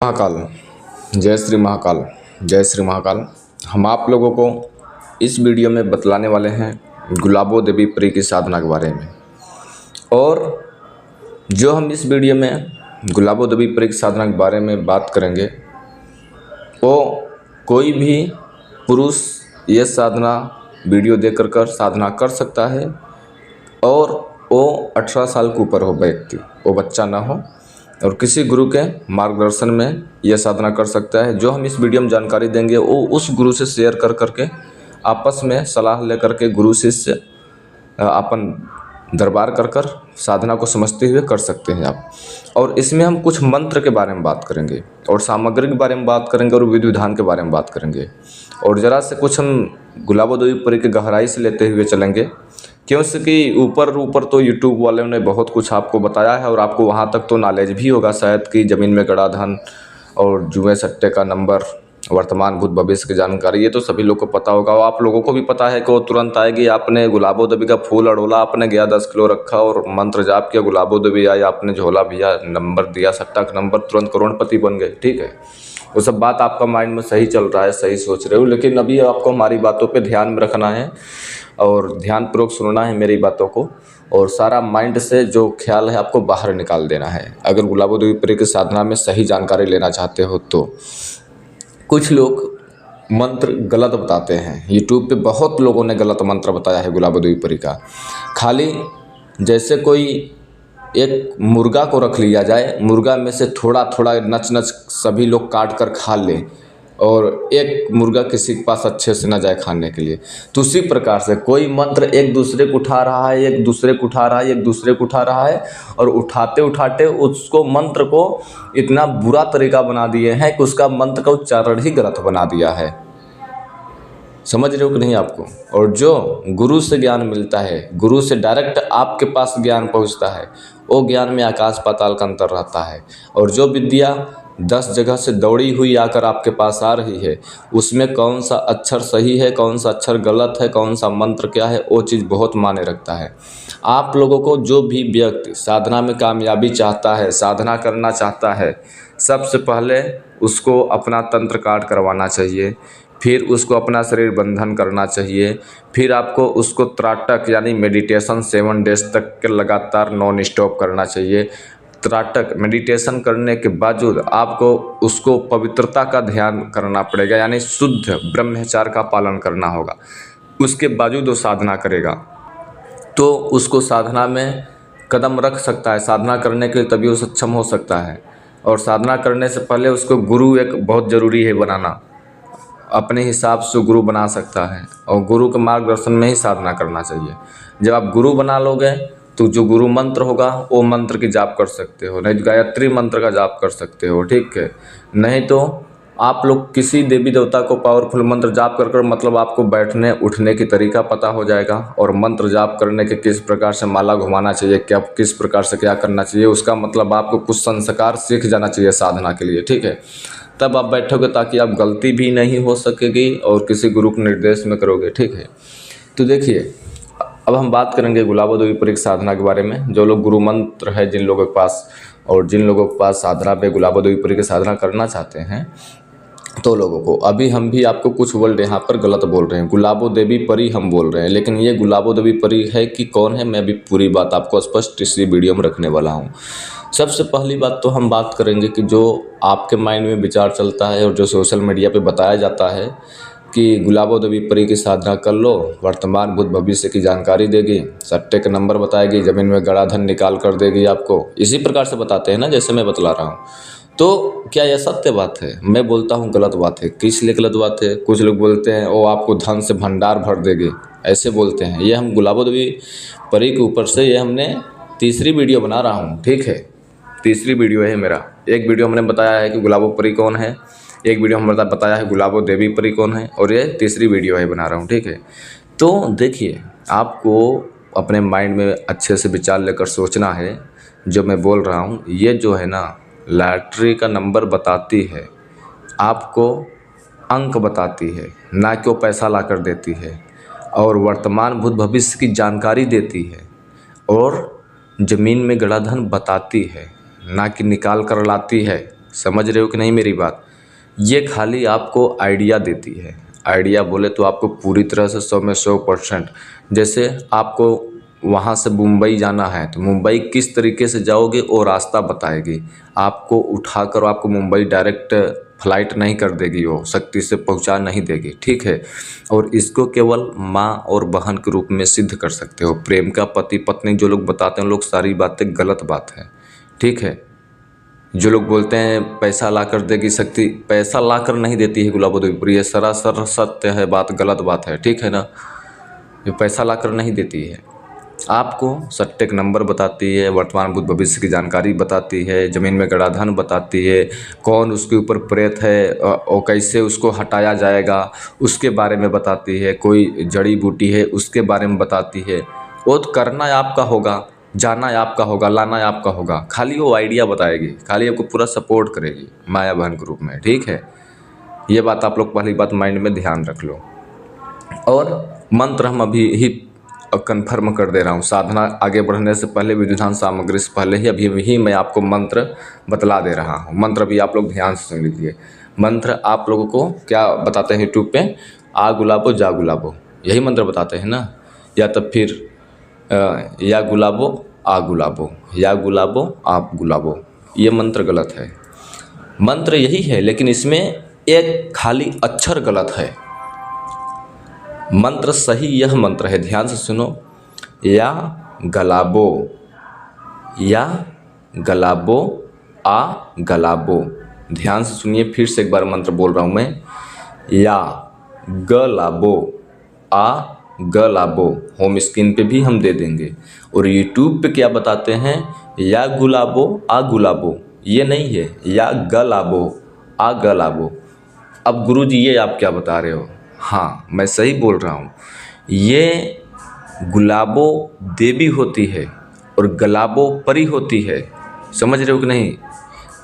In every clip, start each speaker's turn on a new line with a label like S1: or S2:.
S1: महाकाल। जय श्री महाकाल। जय श्री महाकाल। हम आप लोगों को इस वीडियो में बतलाने वाले हैं गुलाबो देवी परी की साधना के बारे में। और जो हम इस वीडियो में गुलाबो देवी परी की साधना के बारे में बात करेंगे वो कोई भी पुरुष ये साधना वीडियो देख कर साधना कर सकता है और वो 18 साल के ऊपर हो व्यक्ति, वो बच्चा ना हो, और किसी गुरु के मार्गदर्शन में यह साधना कर सकता है। जो हम इस वीडियो में जानकारी देंगे वो उस गुरु से शेयर कर करके आपस में सलाह लेकर के गुरु शिष्य अपन दरबार कर साधना को समझते हुए कर सकते हैं आप। और इसमें हम कुछ मंत्र के बारे में बात करेंगे और सामग्री के बारे में बात करेंगे और विधि विधान के बारे में बात करेंगे। और ज़रा से कुछ हम गुलाबो देवी परी की गहराई से लेते हुए चलेंगे, क्योंकि ऊपर तो यूट्यूब वालों ने बहुत कुछ आपको बताया है और आपको वहाँ तक तो नॉलेज भी होगा शायद कि ज़मीन में गड़ा धन और जुए सट्टे का नंबर, वर्तमान भूत भविष्य की जानकारी, ये तो सभी लोग को पता होगा। और आप लोगों को भी पता है कि वो तुरंत आएगी। आपने गुलाबो देवी का फूल अड़ोला, आपने गया 10 किलो रखा और मंत्र जाप किया, गुलाबो देवी आई, आपने झोला भैया नंबर दिया, सट्टा का नंबर, तुरंत करोड़पति बन गए। ठीक है, वो सब बात आपका माइंड में सही चल रहा है, सही सोच रहे हो, लेकिन अभी आपको हमारी बातों पे ध्यान में रखना है और ध्यानपूर्वक सुनना है मेरी बातों को, और सारा माइंड से जो ख्याल है आपको बाहर निकाल देना है अगर गुलाबो देवी परी की साधना में सही जानकारी लेना चाहते हो तो। कुछ लोग मंत्र गलत बताते हैं, यूट्यूब पे बहुत लोगों ने गलत मंत्र बताया है गुलाबो देवी परी का। खाली जैसे कोई एक मुर्गा को रख लिया जाए, मुर्गा में से थोड़ा थोड़ा नच नच सभी लोग काट कर खा लें और एक मुर्गा किसी के पास अच्छे से ना जाए खाने के लिए, तो उसी प्रकार से कोई मंत्र एक दूसरे को उठा रहा है, एक दूसरे को उठा रहा है, एक दूसरे को उठा रहा है, और उठाते उठाते उसको मंत्र को इतना बुरा तरीका बना दिए हैं कि उसका मंत्र का उच्चारण ही गलत बना दिया है। समझ रहे हो कि नहीं आपको? और जो गुरु से ज्ञान मिलता है, गुरु से डायरेक्ट आपके पास ज्ञान पहुंचता है, वो ज्ञान में आकाश पाताल का अंतर रहता है। और जो विद्या 10 जगह से दौड़ी हुई आकर आपके पास आ रही है, उसमें कौन सा अक्षर सही है, कौन सा अक्षर गलत है, कौन सा मंत्र क्या है, वो चीज़ बहुत मायने रखता है। आप लोगों को जो भी व्यक्ति साधना में कामयाबी चाहता है, साधना करना चाहता है, सबसे पहले उसको अपना तंत्र काट करवाना चाहिए, फिर उसको अपना शरीर बंधन करना चाहिए, फिर आपको उसको त्राटक यानी मेडिटेशन 7 डेज तक के लगातार नॉन स्टॉप करना चाहिए। त्राटक मेडिटेशन करने के बावजूद आपको उसको पवित्रता का ध्यान करना पड़ेगा, यानी शुद्ध ब्रह्मचार्य का पालन करना होगा। उसके बावजूद वो साधना करेगा तो उसको साधना में कदम रख सकता है। साधना करने के लिए तभी वो सक्षम हो सकता है। और साधना करने से पहले उसको गुरु एक बहुत ज़रूरी है बनाना, अपने हिसाब से गुरु बना सकता है और गुरु के मार्गदर्शन में ही साधना करना चाहिए। जब आप गुरु बना लोगे तो जो गुरु मंत्र होगा वो मंत्र की जाप कर सकते हो, नहीं तो गायत्री मंत्र का जाप कर सकते हो। ठीक है, नहीं तो आप लोग किसी देवी देवता को पावरफुल मंत्र जाप कर मतलब आपको बैठने उठने की तरीका पता हो जाएगा और मंत्र जाप करने के किस प्रकार से माला घुमाना चाहिए, क्या किस प्रकार से क्या करना चाहिए, उसका मतलब आपको कुछ संस्कार सीख जाना चाहिए साधना के लिए। ठीक है, तब आप बैठोगे ताकि आप गलती भी नहीं हो सकेगी और किसी गुरु के निर्देश में करोगे। ठीक है, तो देखिए अब हम बात करेंगे गुलाबो देवी परी की साधना के बारे में। जो लोग गुरु मंत्र है जिन लोगों के पास और जिन लोगों के पास साधना पे गुलाबो देवी परी की साधना करना चाहते हैं तो लोगों को, अभी हम भी आपको कुछ वर्ड यहाँ पर गलत बोल रहे हैं, गुलाबो देवी परी हम बोल रहे हैं, लेकिन ये गुलाबो देवी परी है कि कौन है, मैं भी पूरी बात आपको स्पष्ट इसी वीडियो में रखने वाला हूँ। सबसे पहली बात तो हम बात करेंगे कि जो आपके माइंड में विचार चलता है और जो सोशल मीडिया पे बताया जाता है कि गुलाबो देवी परी की साधना कर लो, वर्तमान भूत भविष्य की जानकारी देगी, सट्टे के नंबर बताएगी, ज़मीन में गड़ा धन निकाल कर देगी आपको, इसी प्रकार से बताते हैं ना जैसे मैं बतला रहा हूँ। तो क्या यह सत्य बात है? मैं बोलता हूँ गलत बात है। किस लिए गलत बात है? कुछ लोग बोलते हैं वो आपको धन से भंडार भर देगी, ऐसे बोलते हैं। ये हम गुलाबो देवी परी के ऊपर से ये हमने तीसरी वीडियो बना रहा हूँ। ठीक है, तीसरी वीडियो है मेरा। एक वीडियो हमने बताया है कि गुलाबो परी कौन है, एक वीडियो हमने बताया है गुलाबो देवी परी कौन है, और ये तीसरी वीडियो है बना रहा हूँ। ठीक है, तो देखिए आपको अपने माइंड में अच्छे से विचार लेकर सोचना है। जो मैं बोल रहा हूँ ये जो है ना लॉटरी का नंबर बताती है, आपको अंक बताती है, ना कि वो पैसा ला कर देती है, और वर्तमान भूत भविष्य की जानकारी देती है, और ज़मीन में गड़ा धन बताती है, ना कि निकाल कर लाती है। समझ रहे हो कि नहीं मेरी बात? ये खाली आपको आइडिया देती है। आइडिया बोले तो आपको पूरी तरह से 100 में 100%। जैसे आपको वहाँ से मुंबई जाना है तो मुंबई किस तरीके से जाओगे वो रास्ता बताएगी। आपको उठाकर आपको मुंबई डायरेक्ट फ्लाइट नहीं कर देगी, वो शक्ति से पहुंचा नहीं देगी, ठीक है। और इसको केवल माँ और बहन के रूप में सिद्ध कर सकते हो। प्रेम का पति पत्नी जो लोग बताते हैं लोग सारी बातें गलत बात है, ठीक है। जो लोग बोलते हैं पैसा ला कर देगी शक्ति, पैसा ला कर नहीं देती है गुलाबो देवी, ये सरासर सत्य है, बात गलत बात है, ठीक है ना। ये पैसा ला कर नहीं देती है, आपको सट्टेक नंबर बताती है, वर्तमान भूत भविष्य की जानकारी बताती है, ज़मीन में गड़ा धन बताती है, कौन उसके ऊपर प्रेत है और कैसे उसको हटाया जाएगा उसके बारे में बताती है, कोई जड़ी बूटी है उसके बारे में बताती है। वो तो करना आपका होगा, जाना आपका होगा, लाना आपका होगा, खाली वो आइडिया बताएगी, खाली आपको पूरा सपोर्ट करेगी माया बहन के रूप में, ठीक है। ये बात आप लोग पहली बात माइंड में ध्यान रख लो। और मंत्र हम अभी ही कन्फर्म कर दे रहा हूँ, साधना आगे बढ़ने से पहले, विधिविधान सामग्री से पहले ही अभी मैं आपको मंत्र बतला दे रहा हूँ। मंत्र भी आप लोग ध्यान से सुन लीजिए। मंत्र आप लोगों को क्या बताते हैं यूट्यूब पे, आ गुलाबो जा गुलाबो, यही मंत्र बताते हैं ना। या तो फिर या गुलाबो आ गुलाबो, या गुलाबो आप गुलाबो, ये मंत्र गलत है। मंत्र यही है लेकिन इसमें एक खाली अक्षर गलत है। मंत्र सही यह मंत्र है, ध्यान से सुनो, या गलाबो, या गलाबो आ गलाबो। ध्यान से सुनिए, फिर से एक बार मंत्र बोल रहा हूँ मैं, या गलाबो आ गलाबो। होम स्क्रीन पे भी हम दे देंगे। और यूट्यूब पे क्या बताते हैं, या गुलाबो आ गुलाबो, ये नहीं है, या गलाबो आ गलाबो। अब गुरुजी ये आप क्या बता रहे हो? हाँ मैं सही बोल रहा हूँ, ये गुलाबो देवी होती है और गलाबो परी होती है, समझ रहे हो कि नहीं?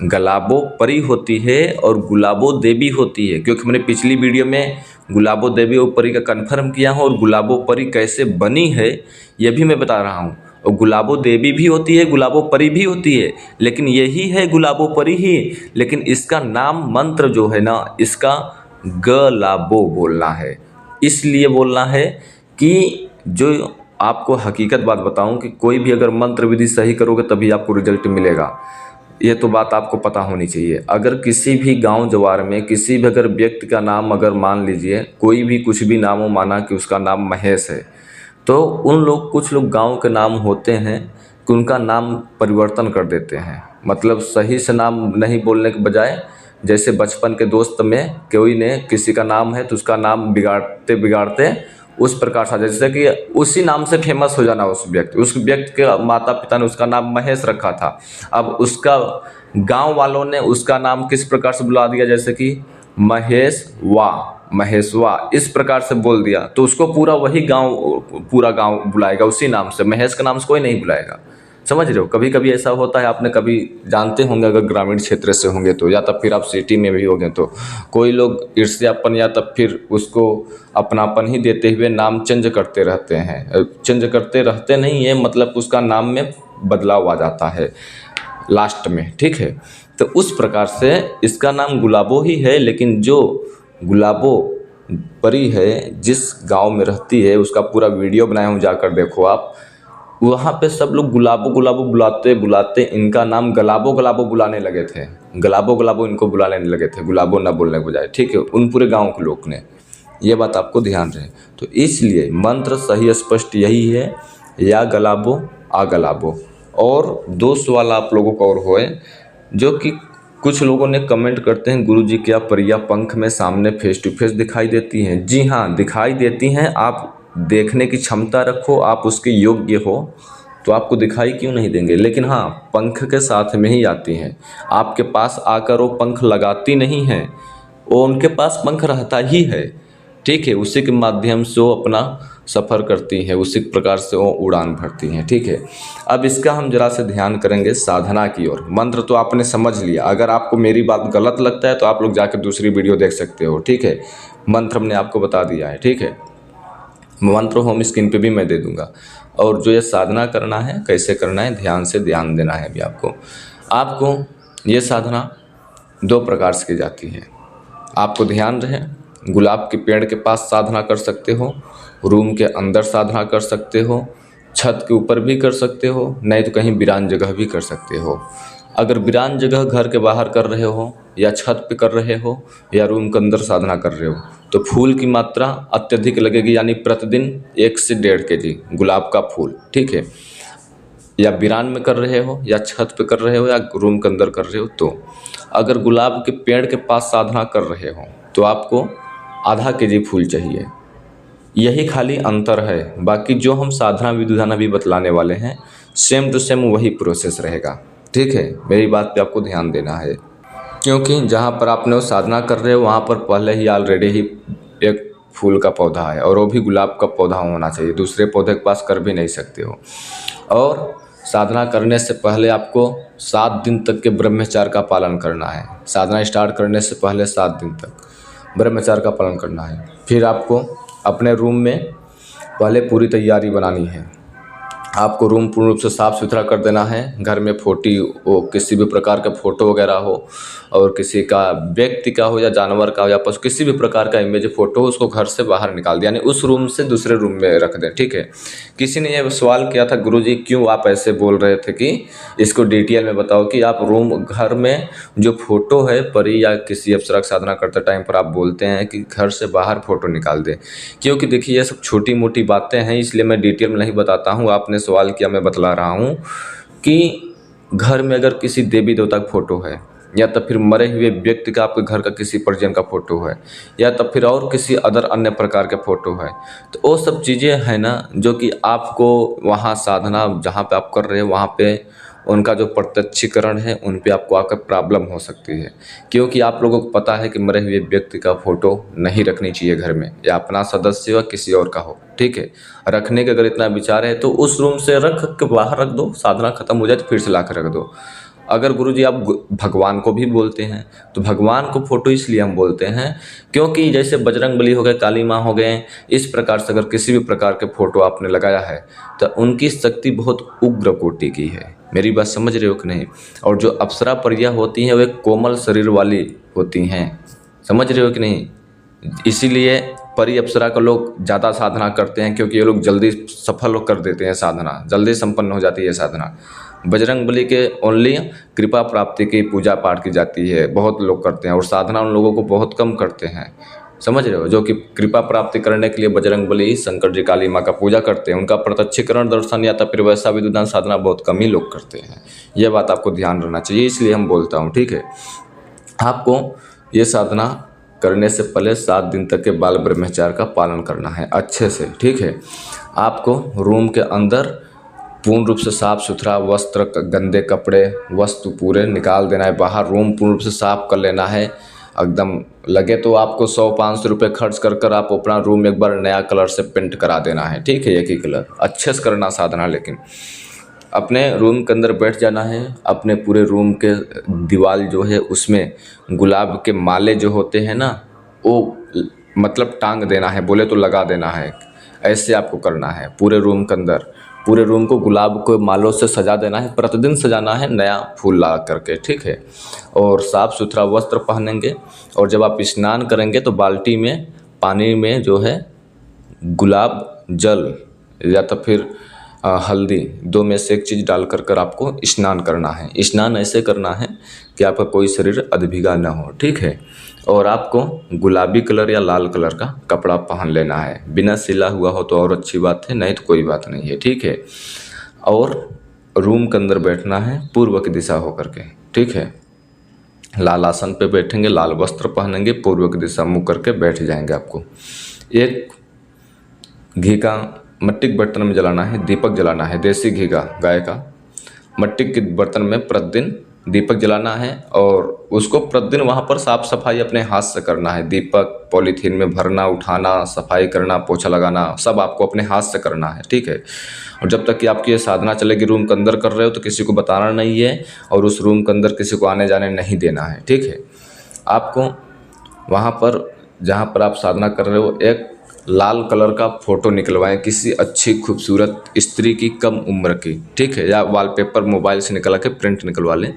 S1: गलाबो परी होती है और गुलाबो देवी होती है, क्योंकि मैंने पिछली वीडियो में गुलाबो देवी और परी का कन्फर्म किया हूँ और गुलाबो परी कैसे बनी है ये भी मैं बता रहा हूँ। और गुलाबो देवी भी होती है, गुलाबो परी भी होती है, लेकिन यही है गुलाबो परी ही, लेकिन इसका नाम मंत्र जो है ना, इसका गलाबो बोलना है। इसलिए बोलना है कि जो आपको हकीकत बात बताऊं कि कोई भी अगर मंत्र विधि सही करोगे तभी आपको रिजल्ट मिलेगा, ये तो बात आपको पता होनी चाहिए। अगर किसी भी गांव जवार में किसी भी अगर व्यक्ति का नाम अगर मान लीजिए कोई भी कुछ भी नाम हो, माना कि उसका नाम महेश है, तो उन लोग कुछ लोग गांव के नाम होते हैं कि उनका नाम परिवर्तन कर देते हैं, मतलब सही से नाम नहीं बोलने के बजाय, जैसे बचपन के दोस्त में कोई ने किसी का नाम है तो उसका नाम बिगाड़ते बिगाड़ते उस प्रकार से, जैसे कि उसी नाम से फेमस हो जाना। उस व्यक्ति के माता पिता ने उसका नाम महेश रखा था, अब उसका गांव वालों ने उसका नाम किस प्रकार से बुला दिया, जैसे कि महेशवा इस प्रकार से बोल दिया, तो उसको पूरा पूरा गांव बुलाएगा उसी नाम से, महेश का नाम से कोई नहीं बुलाएगा। समझ रहे हो? कभी कभी ऐसा होता है, आपने कभी जानते होंगे अगर ग्रामीण क्षेत्र से होंगे तो, या तब फिर आप सिटी में भी होंगे तो कोई लोग ईर्ष्यापन या तब फिर उसको अपनापन ही देते हुए नाम चेंज करते रहते हैं। चेंज करते रहते नहीं है, मतलब उसका नाम में बदलाव आ जाता है लास्ट में, ठीक है। तो उस प्रकार से इसका नाम गुलाबो ही है, लेकिन जो गुलाबो परी है जिस गांव में रहती है उसका पूरा वीडियो बनाया हूँ, जाकर देखो आप। वहाँ पे सब लोग गुलाबो गुलाबो बुलाते बुलाते इनका नाम गलाबो गलाबो बुलाने लगे थे, गलाबो गलाबो इनको बुलाने लगे थे, गुलाबो ना बोलने के बजाय, ठीक है, उन पूरे गांव के लोग ने। ये बात आपको ध्यान रहे। तो इसलिए मंत्र सही स्पष्ट यही है, या गलाबो आ गलाबो। और दो सवाल आप लोगों को और होए, जो कि कुछ लोगों ने कमेंट करते हैं, गुरुजी क्या परियां पंख में सामने फेस टू फेस दिखाई देती हैं? जी हाँ दिखाई देती हैं, आप देखने की क्षमता रखो, आप उसके योग्य हो तो आपको दिखाई क्यों नहीं देंगे, लेकिन हाँ पंख के साथ में ही आती हैं। आपके पास आकर वो पंख लगाती नहीं हैं, वो उनके पास पंख रहता ही है, ठीक है, उसी के माध्यम से वो अपना सफ़र करती हैं, उसी प्रकार से वो उड़ान भरती हैं, ठीक है। अब इसका हम जरा से ध्यान करेंगे साधना की ओर। मंत्र तो आपने समझ लिया, अगर आपको मेरी बात गलत लगता है तो आप लोग जाकर दूसरी वीडियो देख सकते हो, ठीक है। मंत्र हमने आपको बता दिया है, ठीक है। मंत्र होम स्क्रीन पे भी मैं दे दूंगा। और जो ये साधना करना है, कैसे करना है, ध्यान से ध्यान देना है अभी आपको ये साधना दो प्रकार से की जाती है। आपको ध्यान रहे, गुलाब के पेड़ के पास साधना कर सकते हो, रूम के अंदर साधना कर सकते हो, छत के ऊपर भी कर सकते हो, नहीं तो कहीं वीरान जगह भी कर सकते हो। अगर वीरान जगह घर के बाहर कर रहे हो या छत पे कर रहे हो या रूम के अंदर साधना कर रहे हो तो फूल की मात्रा अत्यधिक लगेगी, यानी प्रतिदिन 1 से 1.5 kg गुलाब का फूल, ठीक है। या वीरान में कर रहे हो या छत पे कर रहे हो या रूम के अंदर कर रहे हो तो अगर गुलाब के पेड़ के पास साधना कर रहे हो तो आपको आधा kg फूल चाहिए। यही खाली अंतर है, बाकी जो हम साधना विधान अभी बतलाने वाले हैं सेम टू सेम वही प्रोसेस रहेगा, ठीक है। मेरी बात पे आपको ध्यान देना है, क्योंकि जहाँ पर आपने वो साधना कर रहे हो वहाँ पर पहले ही ऑलरेडी ही एक फूल का पौधा है और वो भी गुलाब का पौधा होना चाहिए, दूसरे पौधे के पास कर भी नहीं सकते हो। और साधना करने से पहले आपको 7 दिन तक के ब्रह्मचार्य का पालन करना है। साधना स्टार्ट करने से पहले 7 दिन तक ब्रह्मचार्य का पालन करना है। फिर आपको अपने रूम में पहले पूरी तैयारी बनानी है। आपको रूम पूर्ण रूप से साफ़ सुथरा कर देना है। घर में किसी भी प्रकार का फ़ोटो वगैरह हो और किसी का व्यक्ति का हो या जानवर का हो या पशु किसी भी प्रकार का इमेज फ़ोटो हो उसको घर से बाहर निकाल दिया, यानी उस रूम से दूसरे रूम में रख दें, ठीक है। किसी ने यह सवाल किया था, गुरुजी क्यों आप ऐसे बोल रहे थे कि इसको डिटेल में बताओ कि आप घर में जो फ़ोटो है परी या किसी अप्सरा की साधना करते टाइम पर आप बोलते हैं कि घर से बाहर फ़ोटो निकाल दें। क्योंकि देखिए ये सब छोटी मोटी बातें हैं, इसलिए मैं डिटेल में नहीं बताता हूँ। आपने सवाल किया, मैं बतला रहा हूँ कि घर में अगर किसी देवी देवता का फोटो है या तब फिर मरे हुए व्यक्ति का आपके घर का किसी परिजन का फोटो है या तब फिर और किसी अदर अन्य प्रकार के फोटो है तो वो सब चीज़ें हैं ना जो कि आपको वहाँ साधना जहाँ पे आप कर रहे हैं वहाँ पे उनका जो प्रत्यक्षीकरण है उन पे आपको आकर प्रॉब्लम हो सकती है। क्योंकि आप लोगों को पता है कि मरे हुए व्यक्ति का फ़ोटो नहीं रखनी चाहिए घर में, या अपना सदस्य हो किसी और का हो, ठीक है। रखने का अगर इतना विचार है तो उस रूम से रख के बाहर रख दो, साधना खत्म हो जाए तो फिर से ला कर रख दो। अगर गुरुजी आप भगवान को भी बोलते हैं तो भगवान को फोटो इसलिए हम बोलते हैं क्योंकि जैसे बजरंगबली हो गए, काली माँ हो गए, इस प्रकार से अगर किसी भी प्रकार के फ़ोटो आपने लगाया है तो उनकी शक्ति बहुत उग्र कोटि की है। मेरी बात समझ रहे हो कि नहीं। और जो अप्सरा परियां होती हैं वे कोमल शरीर वाली होती हैं, समझ रहे हो कि नहीं। इसीलिए परी अप्सरा का लोग ज़्यादा साधना करते हैं क्योंकि ये लोग जल्दी सफल कर देते हैं, साधना जल्दी संपन्न हो जाती है साधना। बजरंगबली के ओनली कृपा प्राप्ति की पूजा पाठ की जाती है, बहुत लोग करते हैं और साधना उन लोगों को बहुत कम करते हैं, समझ रहे हो। जो कि कृपा प्राप्ति करने के लिए बजरंगबली, शंकर जी, काली माँ का पूजा करते हैं, उनका प्रत्यक्षीकरण दर्शन या तो फिर वैसा विद्युदान साधना बहुत कम ही लोग करते हैं। यह बात आपको ध्यान रखना चाहिए, इसलिए हम बोलता हूँ, ठीक है। आपको ये साधना करने से पहले 7 दिन तक के बाल ब्रह्मचार्य का पालन करना है अच्छे से, ठीक है। आपको रूम के अंदर पूर्ण रूप से साफ़ सुथरा वस्त्र, गंदे कपड़े, वस्तु पूरे निकाल देना है बाहर। रूम पूर्ण रूप से साफ़ कर लेना है एकदम। लगे तो आपको 100-500 रुपये खर्च कर आप अपना रूम एक बार नया कलर से पेंट करा देना है, ठीक है। एक ही कलर अच्छे से करना साधना। लेकिन अपने रूम के अंदर बैठ जाना है, अपने पूरे रूम के दीवार जो है उसमें गुलाब के माले जो होते हैं ना वो मतलब टांग देना है, बोले तो लगा देना है। ऐसे आपको करना है पूरे रूम के अंदर। पूरे रूम को गुलाब के मालों से सजा देना है, प्रतिदिन सजाना है नया फूल ला करके, ठीक है। और साफ़ सुथरा वस्त्र पहनेंगे और जब आप स्नान करेंगे तो बाल्टी में पानी में जो है गुलाब जल या तो फिर हल्दी, 2 में से एक चीज़ डाल कर आपको स्नान करना है। स्नान ऐसे करना है कि आपका कोई शरीर अधभिगा ना हो, ठीक है। और आपको गुलाबी कलर या लाल कलर का कपड़ा पहन लेना है। बिना सिला हुआ हो तो और अच्छी बात है, नहीं तो कोई बात नहीं है, ठीक है। और रूम के अंदर बैठना है पूर्व की दिशा होकर के, ठीक है। लाल आसन पे बैठेंगे, लाल वस्त्र पहनेंगे, पूर्व की दिशा मुँह करके बैठ जाएंगे। आपको एक घी का मिट्टी के बर्तन में जलाना है, दीपक जलाना है, देसी घी का, गाय का। मिट्टी के बर्तन में प्रतिदिन दीपक जलाना है और उसको प्रतिदिन वहाँ पर साफ़ सफाई अपने हाथ से करना है। दीपक पॉलीथीन में भरना, उठाना, सफाई करना, पोछा लगाना सब आपको अपने हाथ से करना है, ठीक है। और जब तक कि आपकी ये साधना चलेगी, रूम के अंदर कर रहे हो तो किसी को बताना नहीं है और उस रूम के अंदर किसी को आने जाने नहीं देना है, ठीक है। आपको वहाँ पर जहाँ पर आप साधना कर रहे हो एक लाल कलर का फ़ोटो निकलवाएं किसी अच्छी खूबसूरत स्त्री की कम उम्र की, ठीक है, या वॉलपेपर मोबाइल से निकला के प्रिंट निकलवा लें।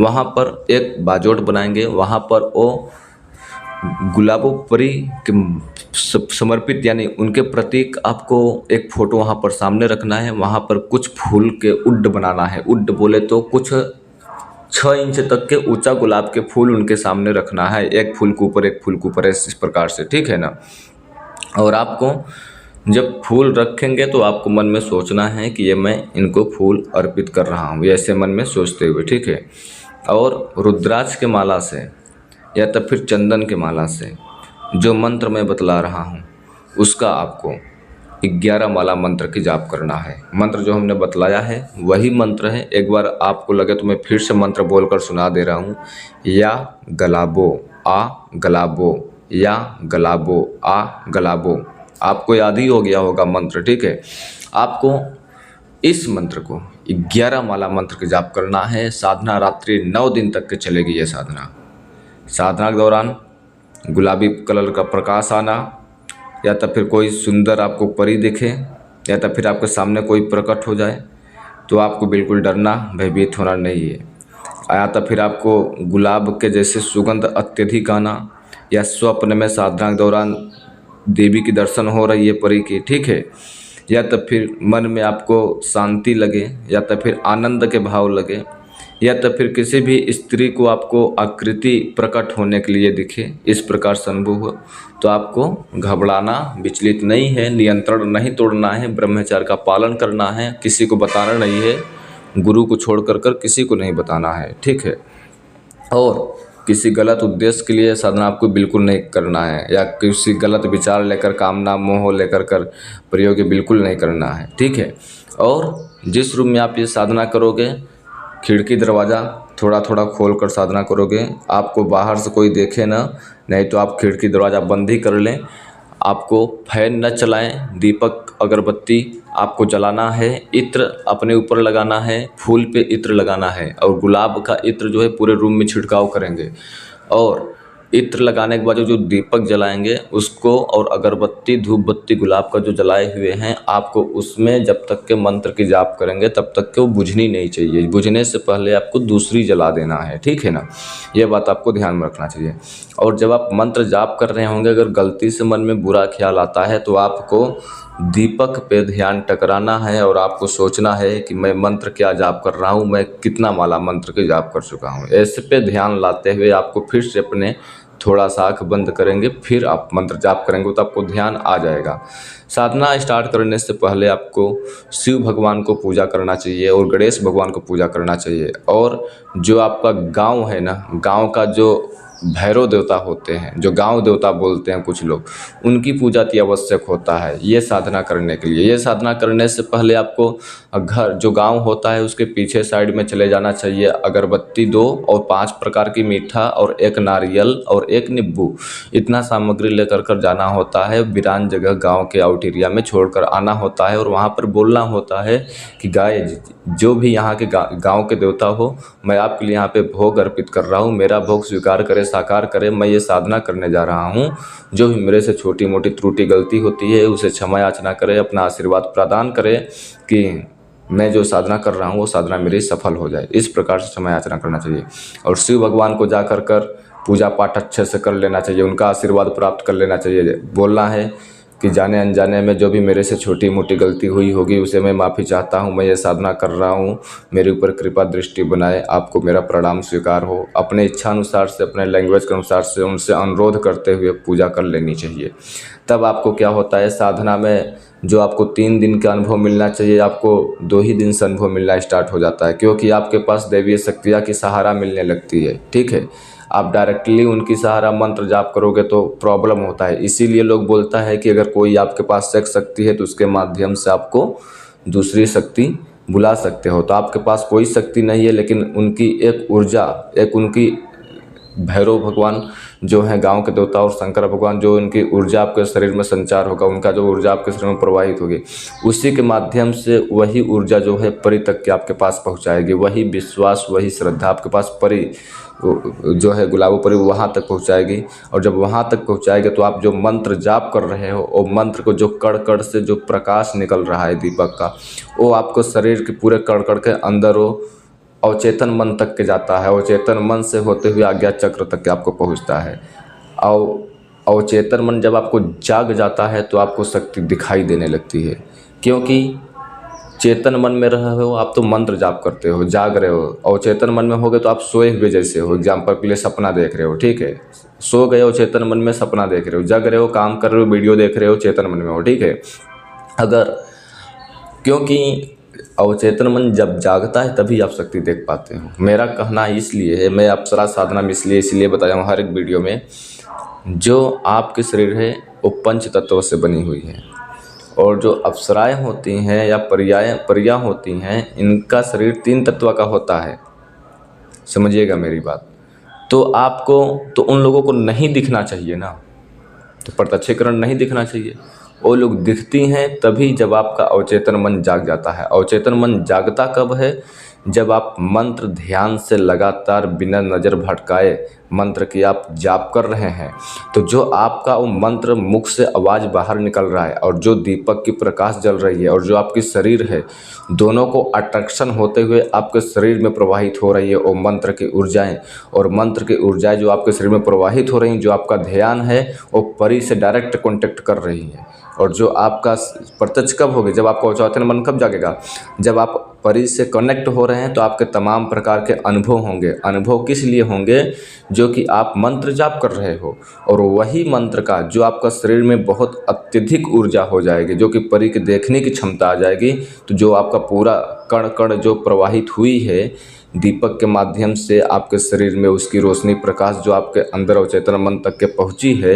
S1: वहाँ पर एक बाजोट बनाएंगे, वहाँ पर वो गुलाबों परी के समर्पित यानी उनके प्रतीक आपको एक फ़ोटो वहाँ पर सामने रखना है। वहाँ पर कुछ फूल के उड्ड बनाना है, उड्ड बोले तो कुछ 6 इंच तक के ऊंचा गुलाब के फूल उनके सामने रखना है, एक फूल के ऊपर एक फूल के ऊपर, इस प्रकार से, ठीक है ना। और आपको जब फूल रखेंगे तो आपको मन में सोचना है कि ये मैं इनको फूल अर्पित कर रहा हूँ, ऐसे मन में सोचते हुए, ठीक है। और रुद्राक्ष के माला से या तो फिर चंदन के माला से जो मंत्र मैं बतला रहा हूँ उसका आपको 11 माला मंत्र की जाप करना है। मंत्र जो हमने बतलाया है वही मंत्र है। एक बार आपको लगे तो मैं फिर से मंत्र बोलकर सुना दे रहा हूँ। या गलाबो आ गलाबो, या गलाबो आ गलाबो। आपको याद ही हो गया होगा मंत्र, ठीक है। आपको इस मंत्र को 11 माला मंत्र की जाप करना है। साधना रात्रि 9 दिन तक के चलेगी ये साधना। साधना के दौरान गुलाबी कलर का प्रकाश आना, या तो फिर कोई सुंदर आपको परी दिखे, या तो फिर आपके सामने कोई प्रकट हो जाए, तो आपको बिल्कुल डरना भयभीत होना नहीं है। या तो फिर आपको गुलाब के जैसे सुगंध अत्यधिक आना, या स्वप्न में साधना के दौरान देवी की दर्शन हो रही है परी की, ठीक है। या तो फिर मन में आपको शांति लगे, या तो फिर आनंद के भाव लगे, या तो फिर किसी भी स्त्री को आपको आकृति प्रकट होने के लिए दिखे, इस प्रकार से अनुभव हो, तो आपको घबराना, विचलित नहीं है, नियंत्रण नहीं तोड़ना है, ब्रह्मचर्य का पालन करना है, किसी को बताना नहीं है, गुरु को छोड़ कर किसी को नहीं बताना है, ठीक है। और किसी गलत उद्देश्य के लिए साधना आपको बिल्कुल नहीं करना है, या किसी गलत विचार लेकर, कामना मोह लेकर प्रयोग बिल्कुल नहीं करना है, ठीक है। और जिस रूम में आप ये साधना करोगे खिड़की दरवाज़ा थोड़ा थोड़ा खोल कर साधना करोगे, आपको बाहर से कोई देखे ना, नहीं तो आप खिड़की दरवाज़ा बंद ही कर लें। आपको फैन न चलाएं, दीपक अगरबत्ती आपको जलाना है, इत्र अपने ऊपर लगाना है, फूल पे इत्र लगाना है, और गुलाब का इत्र जो है पूरे रूम में छिड़काव करेंगे। और इत्र लगाने के बाद जो दीपक जलाएंगे उसको, और अगरबत्ती धूप बत्ती गुलाब का जो जलाए हुए हैं, आपको उसमें जब तक के मंत्र की जाप करेंगे तब तक के वो बुझनी नहीं चाहिए। बुझने से पहले आपको दूसरी जला देना है, ठीक है ना। ये बात आपको ध्यान में रखना चाहिए। और जब आप मंत्र जाप कर रहे होंगे, अगर गलती से मन में बुरा ख्याल आता है तो आपको दीपक पे ध्यान टकराना है, और आपको सोचना है कि मैं मंत्र क्या जाप कर रहा हूँ, मैं कितना माला मंत्र की जाप कर चुका हूँ। ऐसे पे ध्यान लाते हुए आपको फिर से अपने थोड़ा सा आँख बंद करेंगे, फिर आप मंत्र जाप करेंगे तो आपको ध्यान आ जाएगा। साधना स्टार्ट करने से पहले आपको शिव भगवान को पूजा करना चाहिए और गणेश भगवान को पूजा करना चाहिए। और जो आपका गांव है ना, गांव का जो भैरव देवता होते हैं, जो गांव देवता बोलते हैं कुछ लोग, उनकी पूजा अति आवश्यक होता है ये साधना करने के लिए। ये साधना करने से पहले आपको घर जो गांव होता है उसके पीछे साइड में चले जाना चाहिए। अगरबत्ती 2 और 5 प्रकार की मीठा और 1 नारियल और 1 नींबू, इतना सामग्री लेकर कर जाना होता है। वीरान जगह गांव के आउट एरिया में छोड़कर आना होता है, और वहां पर बोलना होता है कि गाय जो भी यहाँ के गांव के देवता हो, मैं आपके लिए यहाँ पे भोग अर्पित कर रहा हूँ, मेरा भोग स्वीकार करे, साकार करे। मैं ये साधना करने जा रहा हूँ, जो भी मेरे से छोटी मोटी त्रुटि गलती होती है उसे क्षमा याचना करे, अपना आशीर्वाद प्रदान करे कि मैं जो साधना कर रहा हूँ वो साधना मेरी सफल हो जाए। इस प्रकार से क्षमा याचना करना चाहिए। और शिव भगवान को जा कर पूजा पाठ अच्छे से कर लेना चाहिए, उनका आशीर्वाद प्राप्त कर लेना चाहिए। बोलना है कि जाने अनजाने में जो भी मेरे से छोटी मोटी गलती हुई होगी उसे मैं माफ़ी चाहता हूँ, मैं ये साधना कर रहा हूँ, मेरे ऊपर कृपा दृष्टि बनाए, आपको मेरा प्रणाम स्वीकार हो। अपने इच्छा अनुसार से, अपने लैंग्वेज के अनुसार से उनसे अनुरोध करते हुए पूजा कर लेनी चाहिए। तब आपको क्या होता है, साधना में जो आपको 3 दिन का अनुभव मिलना चाहिए, आपको 2 ही दिन से अनुभव मिलना स्टार्ट हो जाता है, क्योंकि आपके पास दैवीय शक्तियाँ की सहारा मिलने लगती है, ठीक है। आप डायरेक्टली उनकी सहारा मंत्र जाप करोगे तो प्रॉब्लम होता है। इसीलिए लोग बोलता है कि अगर कोई आपके पास शक्ति है तो उसके माध्यम से आपको दूसरी शक्ति बुला सकते हो। तो आपके पास कोई शक्ति नहीं है, लेकिन उनकी एक ऊर्जा, एक उनकी भैरव भगवान जो हैं गांव के देवता और शंकर भगवान जो इनकी ऊर्जा आपके शरीर में संचार होगा, उनका जो ऊर्जा आपके शरीर में प्रवाहित होगी, उसी के माध्यम से वही ऊर्जा जो है परी तक के आपके पास पहुंचाएगी। वही विश्वास, वही श्रद्धा आपके पास परी जो है गुलाबो परी वहाँ तक पहुँचाएगी। और जब वहाँ तक पहुँचाएगी तो आप जो मंत्र जाप कर रहे हो, वो मंत्र को जो कण कण से जो प्रकाश निकल रहा है दीपक का, वो आपको शरीर के पूरे कण कण के अंदर वो अवचेतन मन तक के जाता है। अवचेतन मन से होते हुए आज्ञा चक्र तक के आपको पहुँचता है। और अवचेतन मन जब आपको जाग जाता है तो आपको शक्ति दिखाई देने लगती है, क्योंकि चेतन मन में रहे हो आप तो मंत्र जाप करते हो, जाग रहे हो। अवचेतन मन में होगे तो आप सोए हुए जैसे हो। एग्जाम्पल के लिए सपना देख रहे हो, ठीक है, सो गए हो चेतन मन में, सपना देख रहे हो, जग रहे हो, काम कर रहे हो, वीडियो देख रहे हो, चेतन मन में हो, ठीक है। अगर क्योंकि अवचेतन मन जब जागता है तभी आप शक्ति देख पाते हो। मेरा कहना इसलिए है, मैं अप्सरा साधना में इसलिए बताया हूँ हर एक वीडियो में, जो आपके शरीर है वो पंच तत्व से बनी हुई है, और जो अप्सराएं होती हैं या परियां होती हैं, इनका शरीर 3 तत्व का होता है। समझिएगा मेरी बात। तो आपको तो उन लोगों को नहीं दिखना चाहिए ना, तो प्रत्यक्षीकरण नहीं दिखना चाहिए। वो लोग दिखती हैं तभी जब आपका अवचेतन मन जाग जाता है। अवचेतन मन जागता कब है? जब आप मंत्र ध्यान से लगातार बिना नज़र भटकाए मंत्र की आप जाप कर रहे हैं, तो जो आपका वो मंत्र मुख से आवाज़ बाहर निकल रहा है और जो दीपक की प्रकाश जल रही है और जो आपकी शरीर है, दोनों को अट्रैक्शन होते हुए आपके शरीर में प्रवाहित हो रही है वो मंत्र की ऊर्जाएं। और मंत्र की ऊर्जाएं जो आपके शरीर में प्रवाहित हो रही हैं, जो आपका ध्यान है वो परी से डायरेक्ट कॉन्टेक्ट कर रही है। और जो आपका प्रत्यक्ष कब होगी? जब आपका अवचेतन मन कब जागेगा? जब आप परी से कनेक्ट हो रहे हैं तो आपके तमाम प्रकार के अनुभव होंगे। अनुभव किस लिए होंगे? जो कि आप मंत्र जाप कर रहे हो, और वही मंत्र का जो आपका शरीर में बहुत अत्यधिक ऊर्जा हो जाएगी, जो कि परी के देखने की क्षमता आ जाएगी। तो जो आपका पूरा कण कण जो प्रवाहित हुई है दीपक के माध्यम से आपके शरीर में, उसकी रोशनी प्रकाश जो आपके अंदर अवचेतन मन तक के पहुंची है,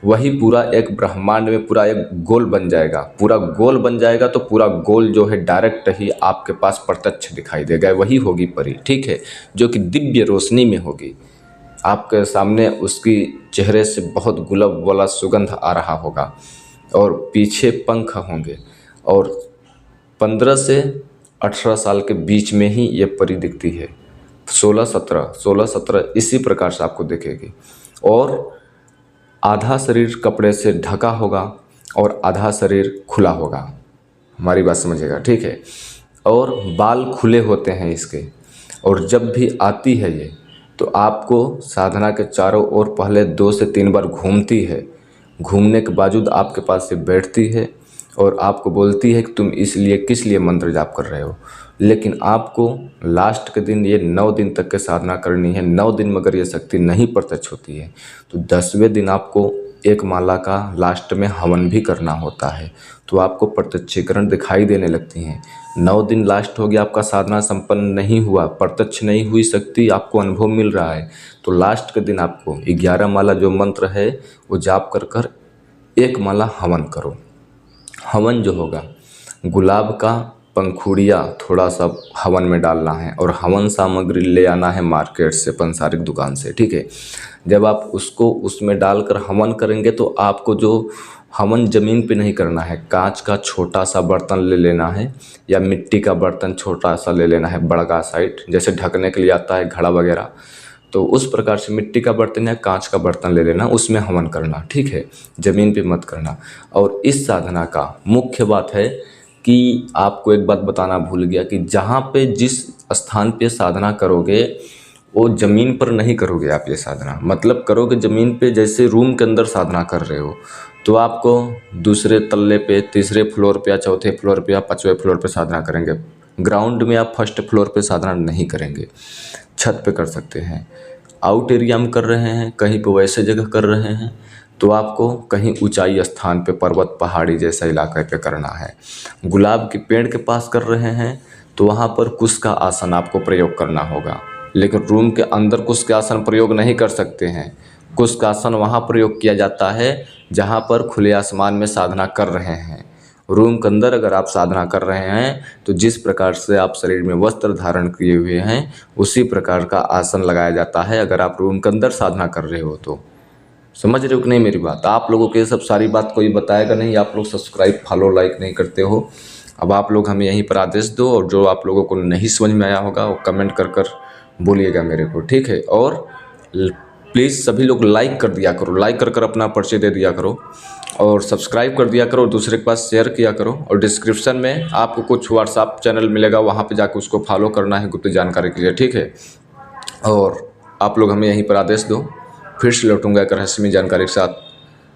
S1: वही पूरा एक ब्रह्मांड में पूरा एक गोल बन जाएगा। पूरा गोल बन जाएगा तो पूरा गोल जो है डायरेक्ट ही आपके पास प्रत्यक्ष दिखाई देगा। वही होगी परी, ठीक है, जो कि दिव्य रोशनी में होगी आपके सामने। उसकी चेहरे से बहुत गुलाब वाला सुगंध आ रहा होगा और पीछे पंख होंगे। और 15 से 18 साल के बीच में ही ये परी दिखती है। 16-17 इसी प्रकार से आपको दिखेगी। और आधा शरीर कपड़े से ढका होगा और आधा शरीर खुला होगा। हमारी बात समझिएगा, ठीक है। और बाल खुले होते हैं इसके। और जब भी आती है ये, तो आपको साधना के चारों ओर पहले 2 से 3 बार घूमती है। घूमने के बावजूद आपके पास से बैठती है और आपको बोलती है कि तुम इसलिए किस लिए मंत्र जाप कर रहे हो। लेकिन आपको लास्ट के दिन ये 9 दिन तक के साधना करनी है। 9 दिन में अगर ये शक्ति नहीं प्रत्यक्ष होती है तो 10वें दिन आपको एक माला का लास्ट में हवन भी करना होता है, तो आपको प्रत्यक्षीकरण दिखाई देने लगती हैं। 9 दिन लास्ट हो गया, आपका साधना संपन्न नहीं हुआ, प्रत्यक्ष नहीं हुई शक्ति, आपको अनुभव मिल रहा है, तो लास्ट के दिन आपको 11 माला जो मंत्र है वो जाप कर कर 1 माला हवन करो। हवन जो होगा, गुलाब का पंखुड़िया थोड़ा सा हवन में डालना है और हवन सामग्री ले आना है मार्केट से, पंसारिक दुकान से, ठीक है। जब आप उसको उसमें डालकर हवन करेंगे तो आपको जो हवन ज़मीन पे नहीं करना है, कांच का छोटा सा बर्तन ले लेना है या मिट्टी का बर्तन छोटा सा ले लेना है, बड़का साइड, जैसे ढकने के लिए आता है घड़ा वगैरह, तो उस प्रकार से मिट्टी का बर्तन या कांच का बर्तन ले लेना, उसमें हवन करना, ठीक है, ज़मीन पे मत करना। और इस साधना का मुख्य बात है कि आपको एक बात बताना भूल गया कि जहाँ पे जिस स्थान पे साधना करोगे वो ज़मीन पर नहीं करोगे आप ये साधना। मतलब करोगे ज़मीन पे, जैसे रूम के अंदर साधना कर रहे हो तो आपको दूसरे तल्ले पे, तीसरे फ्लोर पे या चौथे फ्लोर पे या 5वें फ्लोर पे साधना करेंगे। ग्राउंड में आप 1st फ्लोर पे साधना नहीं करेंगे, छत पे कर सकते हैं। आउट एरिया में कर रहे हैं, कहीं पे वैसे जगह कर रहे हैं तो आपको कहीं ऊंचाई स्थान पे, पर्वत पहाड़ी जैसा इलाके पे करना है। गुलाब के पेड़ के पास कर रहे हैं तो वहाँ पर कुश का आसन आपको प्रयोग करना होगा। लेकिन रूम के अंदर कुश का आसन प्रयोग नहीं कर सकते हैं। कुश का आसन वहाँ प्रयोग किया जाता है जहाँ पर खुले आसमान में साधना कर रहे हैं। रूम के अंदर अगर आप साधना कर रहे हैं तो जिस प्रकार से आप शरीर में वस्त्र धारण किए हुए हैं उसी प्रकार का आसन लगाया जाता है अगर आप रूम के अंदर साधना कर रहे हो तो। समझ रहे हो कि नहीं मेरी बात? आप लोगों के सब सारी बात कोई बताएगा नहीं, आप लोग सब्सक्राइब फॉलो लाइक नहीं करते हो। अब आप लोग हमें यहीं पर आदेश दो, और जो आप लोगों को नहीं समझ में आया होगा वो कमेंट कर बोलिएगा मेरे को, ठीक है। और प्लीज़ सभी लोग लाइक कर दिया करो, लाइक कर अपना परिचय दे दिया करो, और सब्सक्राइब कर दिया करो, दूसरे के पास शेयर किया करो। और डिस्क्रिप्शन में आपको कुछ व्हाट्सअप चैनल मिलेगा, वहाँ पे जाकर उसको फॉलो करना है गुप्त जानकारी के लिए, ठीक है। और आप लोग हमें यहीं पर आदेश दो, फिर से लौटूंगा एक रहस्यमय जानकारी के साथ।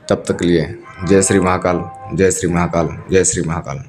S1: तब तक के लिए जय श्री महाकाल, जय श्री महाकाल, जय श्री महाकाल।